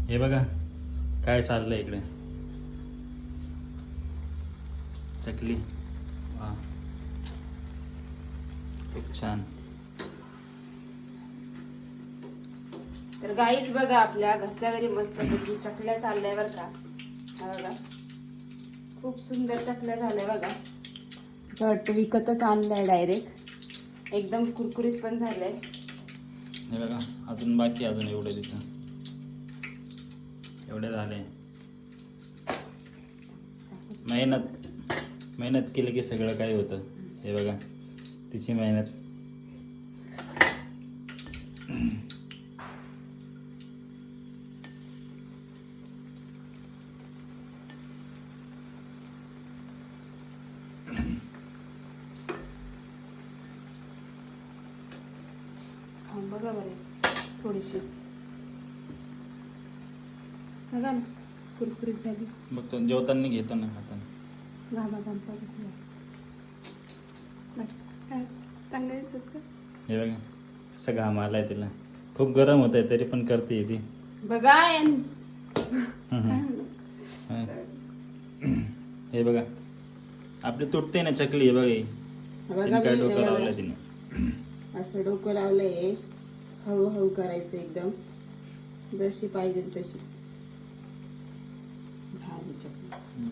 हे बघा काय चाललंय इकडे. चकली वा खूप छान. तर गाईच बघा आपल्या घरच्या घरी मस्त पैकी चकल्या चालल्या बरं का. हा बघा खूप सुंदर चकल्या झाल्या बघा. असं वाटतं विकतच आणलंय डायरेक्ट. एकदम कुरकुरीत पण झालंय. हे बघा अजून बाकी अजून एवढे दिवस एवढे झाले. मेहनत केली की सगळं काही होतं. हे बघा तिची मेहनत. बघा बरे थोडीशी बघा ना कुरकुरीत झाली. मग तो जेवताना घेतो ना खाताना. घामा घामता चांगलं दिसत का. हे बघा असं घाम आलाय तिला. खूप गरम होत आहे तरी पण करते ती. बघा हे बघा आपली तुटते ना चकली. हे बघा ही. बघा काय मी डोकं बघा. लावलं तिने. असं डोकं लावलंय. हळूहळू करायचं एकदम जशी पाहिजे तशी. झाली चकली. हम्म?